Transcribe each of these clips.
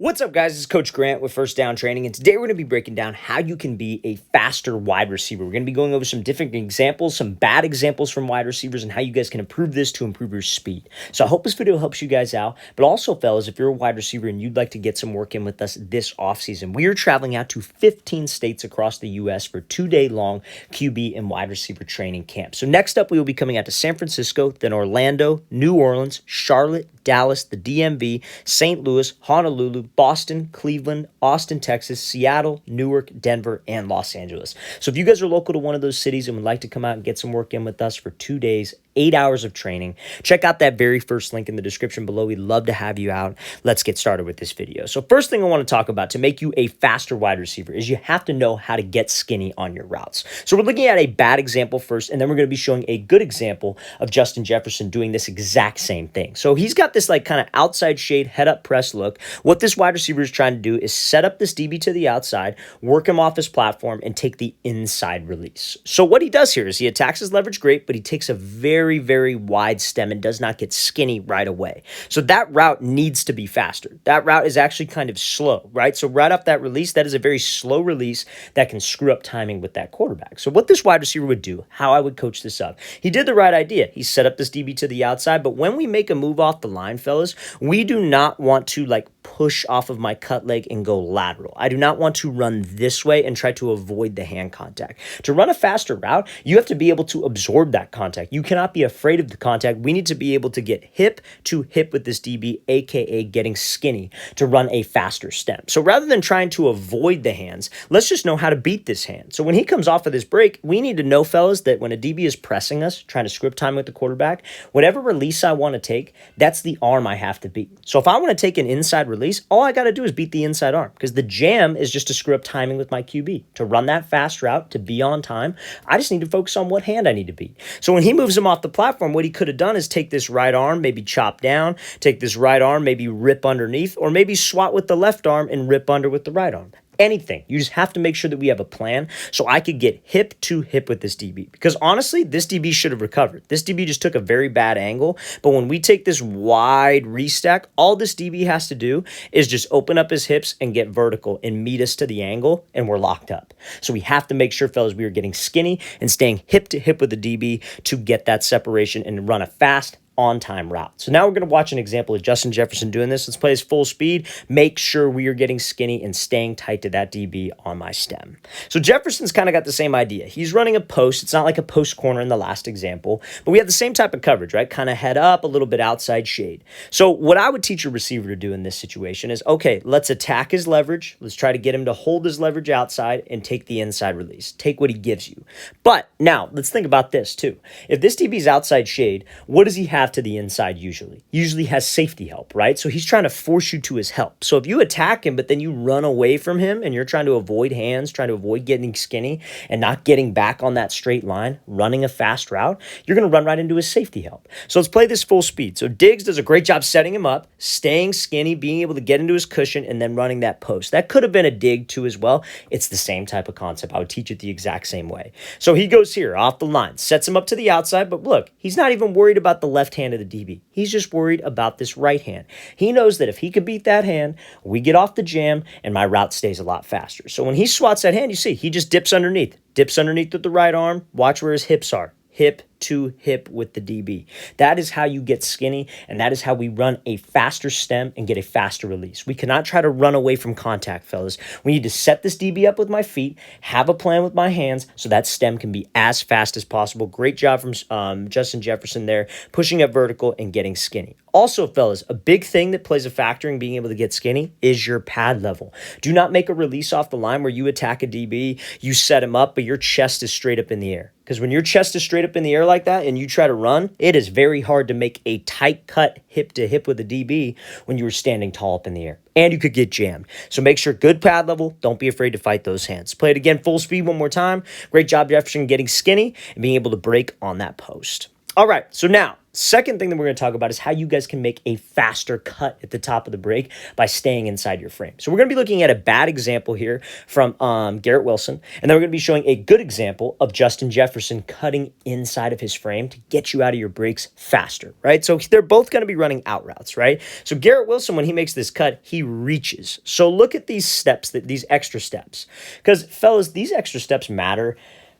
What's up, guys? This is Coach Grant with First Down Training, and today we're going to be breaking down how you can be a faster wide receiver. We're going to be going over some different examples, some bad examples from wide receivers, and how you guys can improve this to improve your speed. So I hope this video helps you guys out, but also, fellas, if you're a wide receiver and you'd like to get some work in with us this offseason, we are traveling out to 15 states across the U.S. for 2-day long QB and wide receiver training camp. So next up, we will be coming out to San Francisco, then Orlando, New Orleans, Charlotte, Dallas, the DMV, St. Louis, Honolulu, Boston, Cleveland, Austin, Texas, Seattle, Newark, Denver, and Los Angeles. So if you guys are local to one of those cities and would like to come out and get some work in with us for 2 days, 8 hours of training, check out that very first link in the description below. We'd love to have you out. Let's get started with this video. So first thing I want to talk about to make you a faster wide receiver is you have to know how to get skinny on your routes. So we're looking at a bad example first, and then we're going to be showing a good example of Justin Jefferson doing this exact same thing. So he's got this like kind of outside shade, head up press look. What this wide receiver is trying to do is set up this DB to the outside, work him off his platform, and take the inside release. So what he does here is he attacks his leverage great, but he takes a very wide stem and does not get skinny right away. So that route needs to be faster. That route is actually kind of slow, right? So right off that release, that is a very slow release that can screw up timing with that quarterback. So what this wide receiver would do, how I would coach this up, he did the right idea. He set up this DB to the outside, but when we make a move off the line, fellas, we do not want to like push off of my cut leg and go lateral. I do not want to run this way and try to avoid the hand contact. To run a faster route, you have to be able to absorb that contact. You cannot be afraid of the contact. We need to be able to get hip to hip with this DB, aka getting skinny, to run a faster stem. So rather than trying to avoid the hands, let's just know how to beat this hand. So when he comes off of this break, we need to know, fellas, that when a DB is pressing us, trying to script time with the quarterback, whatever release I want to take, that's the arm I have to beat. So if I want to take an inside release, all I got to do is beat the inside arm, because the jam is just to screw up timing with my QB. To run that fast route, to be on time, I just need to focus on what hand I need to beat. So when he moves him off the platform, what he could have done is take this right arm, maybe chop down, take this right arm, maybe rip underneath, or maybe swat with the left arm and rip under with the right arm. Anything. You just have to make sure that we have a plan so I could get hip to hip with this DB. Because honestly, this DB should have recovered. This DB just took a very bad angle. But when we take this wide restack, all this DB has to do is just open up his hips and get vertical and meet us to the angle, and we're locked up. So we have to make sure, fellas, we are getting skinny and staying hip to hip with the DB to get that separation and run a fast, on-time route. So now we're going to watch an example of Justin Jefferson doing this. Let's play his full speed. Make sure we are getting skinny and staying tight to that DB on my stem. So Jefferson's kind of got the same idea. He's running a post. It's not like a post corner in the last example, but we have the same type of coverage, right? Kind of head up, a little bit outside shade. So what I would teach a receiver to do in this situation is, okay, let's attack his leverage. Let's try to get him to hold his leverage outside and take the inside release. Take what he gives you. But now let's think about this too. If this DB is outside shade, what does he have to the inside usually? Usually has safety help, right? So he's trying to force you to his help. So if you attack him, but then you run away from him and you're trying to avoid hands, trying to avoid getting skinny and not getting back on that straight line, running a fast route, you're going to run right into his safety help. So let's play this full speed. So Diggs does a great job setting him up, staying skinny, being able to get into his cushion, and then running that post. That could have been a dig too as well. It's the same type of concept. I would teach it the exact same way. So he goes here off the line, sets him up to the outside, but look, he's not even worried about the left hand of the DB. He's just worried about this right hand. He knows that if he could beat that hand, we get off the jam and my route stays a lot faster. So when he swats that hand, you see, he just dips underneath with the right arm. Watch where his hips are. Hip to hip with the DB. That is how you get skinny, and that is how we run a faster stem and get a faster release. We cannot try to run away from contact, fellas. We need to set this DB up with my feet, have a plan with my hands, so that stem can be as fast as possible. Great job from Justin Jefferson there, pushing up vertical and getting skinny. Also, fellas, a big thing that plays a factor in being able to get skinny is your pad level. Do not make a release off the line where you attack a DB, you set him up, but your chest is straight up in the air. Because when your chest is straight up in the air like that and you try to run, it is very hard to make a tight cut hip to hip with a DB when you were standing tall up in the air. And you could get jammed. So make sure good pad level. Don't be afraid to fight those hands. Play it again full speed one more time. Great job, Jefferson, getting skinny and being able to break on that post. All right, so now second thing that we're going to talk about is how you guys can make a faster cut at the top of the break by staying inside your frame. So we're going to be looking at a bad example here from Garrett Wilson, and then we're going to be showing a good example of Justin Jefferson cutting inside of his frame to get you out of your breaks faster, right? So they're both going to be running out routes, right? So Garrett Wilson, when he makes this cut, he reaches. So look at these steps, these extra steps, because fellas, these extra steps matter.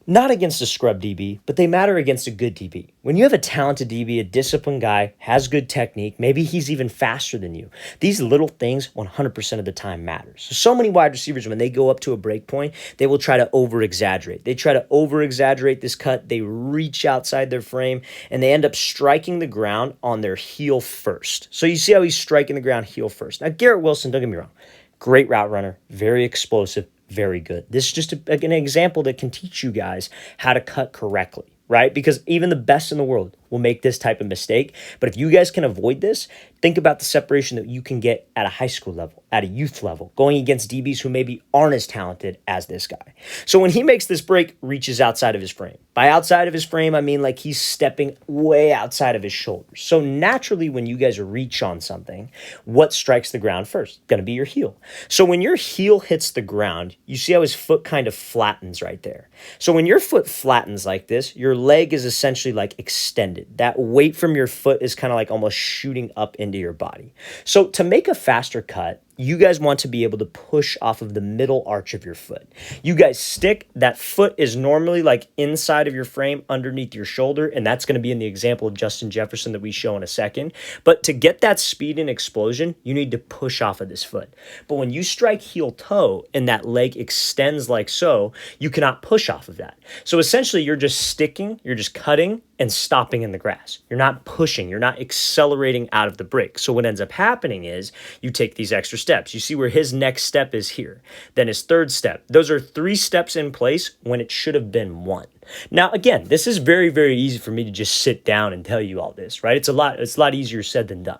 Not against a scrub DB, but they matter against a good DB. When you have a talented DB, a disciplined guy, has good technique, maybe he's even faster than you, these little things 100% of the time matters. So many wide receivers, when they go up to a break point, they will try to over-exaggerate. They try to over-exaggerate this cut. They reach outside their frame, and they end up striking the ground on their heel first. So you see how he's striking the ground heel first. Now, Garrett Wilson, don't get me wrong, great route runner, very explosive, very good. This is just an example that can teach you guys how to cut correctly, right? Because even the best in the world will make this type of mistake. But if you guys can avoid this, think about the separation that you can get at a high school level, at a youth level, going against DBs who maybe aren't as talented as this guy. So when he makes this break, reaches outside of his frame. By outside of his frame, I mean like he's stepping way outside of his shoulders. So naturally, when you guys reach on something, what strikes the ground first? Going to be your heel. So when your heel hits the ground, you see how his foot kind of flattens right there. So when your foot flattens like this, your leg is essentially like extended. That weight from your foot is kind of like almost shooting up into your body. So to make a faster cut, you guys want to be able to push off of the middle arch of your foot. You guys stick, that foot is normally like inside of your frame underneath your shoulder, and that's going to be in the example of Justin Jefferson that we show in a second. But to get that speed and explosion, you need to push off of this foot. But when you strike heel toe and that leg extends like so, you cannot push off of that. So essentially you're just sticking, you're just cutting and stopping in the grass. You're not pushing, you're not accelerating out of the break. So what ends up happening is you take these extra steps. You see where his next step is here, then his third step. Those are 3 steps in place when it should have been 1. Now, again, this is very, very easy for me to just sit down and tell you all this, right? It's a lot easier said than done.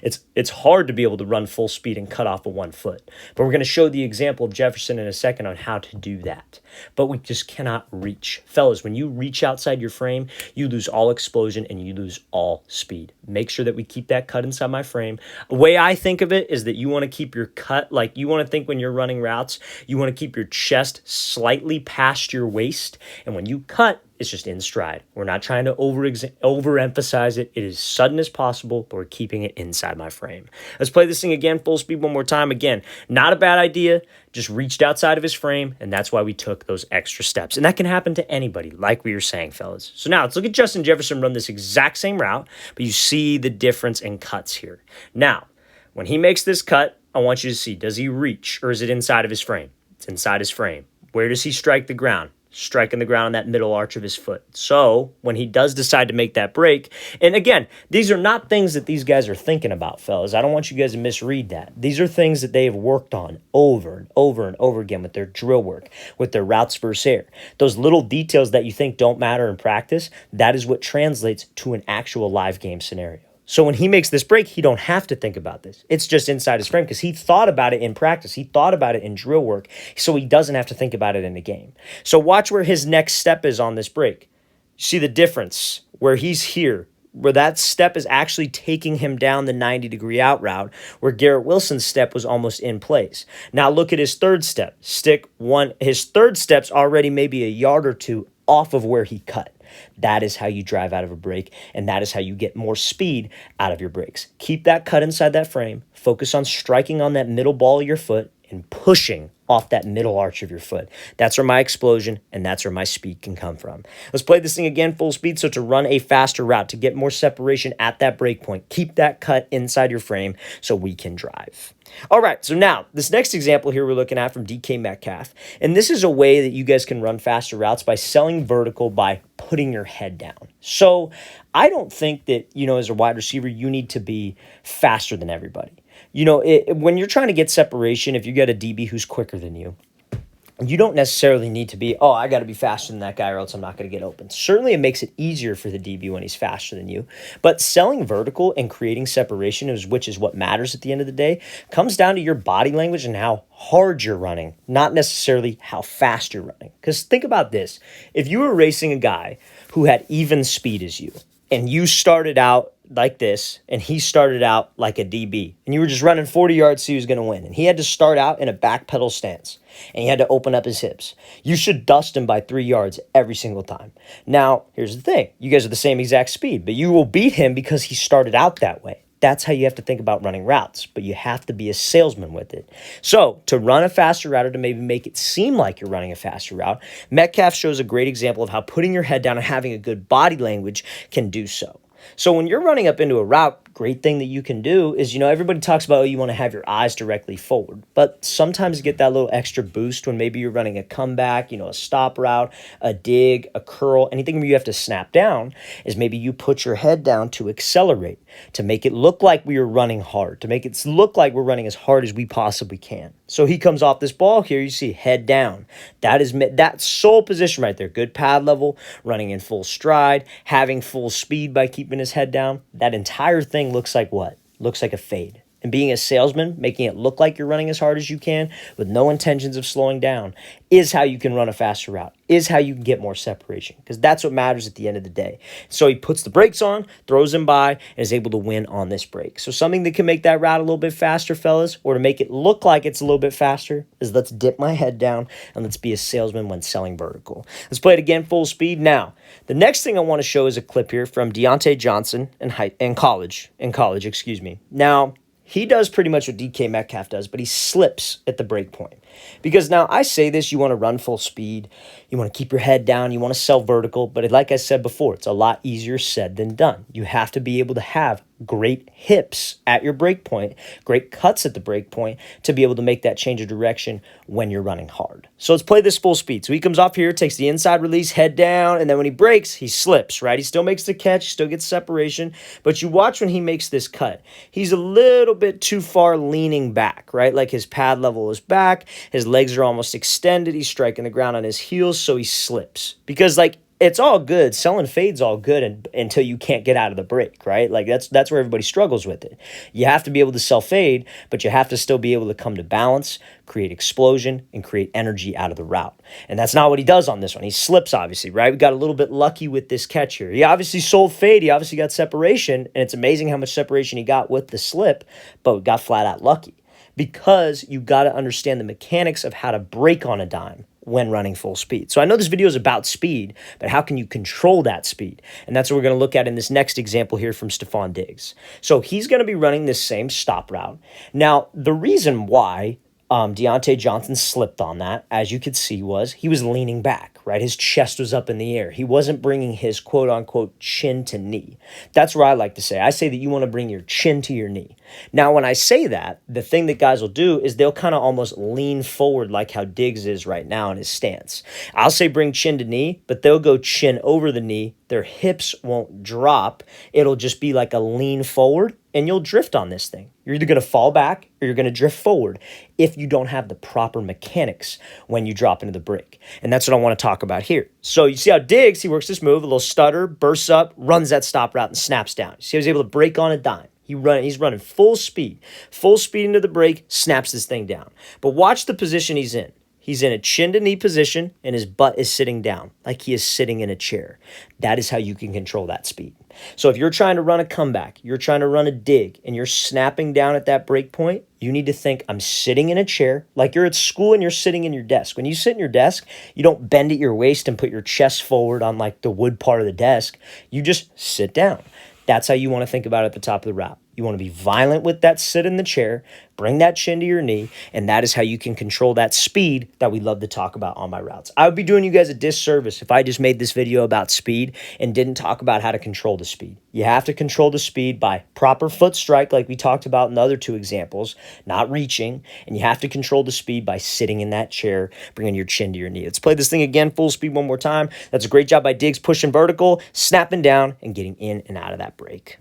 It's hard to be able to run full speed and cut off of 1 foot. But we're going to show the example of Jefferson in a second on how to do that. But we just cannot reach. Fellas, when you reach outside your frame, you lose all explosion and you lose all speed. Make sure that we keep that cut inside my frame. The way I think of it is that you want to keep your cut, like you want to think when you're running routes, you want to keep your chest slightly past your waist. And when you cut, it's just in stride. We're not trying to overemphasize it. It is sudden as possible, but we're keeping it inside my frame. Let's play this thing again, full speed one more time. Again, not a bad idea. Just reached outside of his frame, and that's why we took those extra steps. And that can happen to anybody, like we were saying, fellas. So now let's look at Justin Jefferson run this exact same route, but you see the difference in cuts here. Now, when he makes this cut, I want you to see, does he reach or is it inside of his frame? It's inside his frame. Where does he strike the ground? Striking the ground on that middle arch of his foot. So when he does decide to make that break, and again, these are not things that these guys are thinking about, fellas. I don't want you guys to misread that. These are things that they have worked on over and over and over again with their drill work, with their routes versus air. Those little details that you think don't matter in practice, that is what translates to an actual live game scenario. So when he makes this break, he don't have to think about this. It's just inside his frame because he thought about it in practice. He thought about it in drill work, so he doesn't have to think about it in the game. So watch where his next step is on this break. See the difference where he's here, where that step is actually taking him down the 90-degree out route, where Garrett Wilson's step was almost in place. Now look at his third step. Stick one. His third step's already maybe a yard or 2 off of where he cut. That is how you drive out of a break, and that is how you get more speed out of your breaks. Keep that cut inside that frame. Focus on striking on that middle ball of your foot and pushing off that middle arch of your foot. That's where my explosion and that's where my speed can come from. Let's play this thing again full speed. So to run a faster route, to get more separation at that break point, keep that cut inside your frame so we can drive. All right, so now this next example here we're looking at from DK Metcalf, and this is a way that you guys can run faster routes by selling vertical by putting your head down. So I don't think that, as a wide receiver, you need to be faster than everybody. When you're trying to get separation, if you get a DB who's quicker than you don't necessarily need to be, I got to be faster than that guy or else I'm not going to get open. Certainly it makes it easier for the DB when he's faster than you. But selling vertical and creating separation, which is what matters at the end of the day, comes down to your body language and how hard you're running, not necessarily how fast you're running. Because think about this. If you were racing a guy who had even speed as you, and you started out like this, and he started out like a DB, and you were just running 40 yards, so he was going to win, and he had to start out in a back pedal stance, and he had to open up his hips, you should dust him by 3 yards every single time. Now, here's the thing. You guys are the same exact speed, but you will beat him because he started out that way. That's how you have to think about running routes, but you have to be a salesman with it. So to run a faster route, or to maybe make it seem like you're running a faster route, Metcalf shows a great example of how putting your head down and having a good body language can do so. So when you're running up into a route, great thing that you can do is, everybody talks about, you want to have your eyes directly forward, but sometimes you get that little extra boost when maybe you're running a comeback, a stop route, a dig, a curl, anything where you have to snap down, is maybe you put your head down to accelerate, to make it look like we are running hard, to make it look like we're running as hard as we possibly can. So he comes off this ball here, you see head down. That is that sole position right there. Good pad level, running in full stride, having full speed by keeping his head down. That entire thing looks like what? Looks like a fade. And being a salesman, making it look like you're running as hard as you can with no intentions of slowing down is how you can run a faster route, is how you can get more separation, because that's what matters at the end of the day. So he puts the brakes on, throws him by, and is able to win on this break. So something that can make that route a little bit faster, fellas, or to make it look like it's a little bit faster, is let's dip my head down and let's be a salesman when selling vertical. Let's play it again full speed. Now, the next thing I want to show is a clip here from Deontay Johnson in college. Now, he does pretty much what DK Metcalf does, but he slips at the break point. Because now I say this, you want to run full speed, you want to keep your head down, you want to sell vertical, but like I said before, it's a lot easier said than done. You have to be able to have great hips at your break point, great cuts at the break point to be able to make that change of direction when you're running hard. So let's play this full speed. So he comes off here, takes the inside release, head down, and then when he breaks, he slips, right? He still makes the catch, still gets separation, but you watch when he makes this cut. He's a little bit too far leaning back, right? Like his pad level is back, his legs are almost extended, he's striking the ground on his heels, so he slips. Because it's all good. Selling fade's all good until you can't get out of the break, right? That's where everybody struggles with it. You have to be able to sell fade, but you have to still be able to come to balance, create explosion, and create energy out of the route. And that's not what he does on this one. He slips, obviously, right? We got a little bit lucky with this catch here. He obviously sold fade. He obviously got separation, and it's amazing how much separation he got with the slip, but got flat out lucky. Because you got to understand the mechanics of how to break on a dime when running full speed. So I know this video is about speed, but how can you control that speed? And that's what we're going to look at in this next example here from Stefon Diggs. So he's going to be running this same stop route. Now, the reason why Deontay Johnson slipped on that, as you could see, was he was leaning back, right? His chest was up in the air. He wasn't bringing his quote-unquote chin to knee. That's what I like to say. I say that you want to bring your chin to your knee. Now, when I say that, the thing that guys will do is they'll kind of almost lean forward like how Diggs is right now in his stance. I'll say bring chin to knee, but they'll go chin over the knee. Their hips won't drop. It'll just be like a lean forward, and you'll drift on this thing. You're either going to fall back or you're going to drift forward if you don't have the proper mechanics when you drop into the break. And that's what I want to talk about here. So you see how Diggs, he works this move, a little stutter, bursts up, runs that stop route, and snaps down. You see how he's able to break on a dime. He's running full speed into the break, snaps this thing down. But watch the position he's in. He's in a chin-to-knee position, and his butt is sitting down, like he is sitting in a chair. That is how you can control that speed. So if you're trying to run a comeback, you're trying to run a dig, and you're snapping down at that break point, you need to think, I'm sitting in a chair, like you're at school and you're sitting in your desk. When you sit in your desk, you don't bend at your waist and put your chest forward on like the wood part of the desk. You just sit down. That's how you want to think about it at the top of the route. You want to be violent with that sit in the chair, bring that chin to your knee, and that is how you can control that speed that we love to talk about on my routes. I would be doing you guys a disservice if I just made this video about speed and didn't talk about how to control the speed. You have to control the speed by proper foot strike, like we talked about in the other two examples, not reaching, and you have to control the speed by sitting in that chair, bringing your chin to your knee. Let's play this thing again, full speed one more time. That's a great job by Diggs, pushing vertical, snapping down, and getting in and out of that break.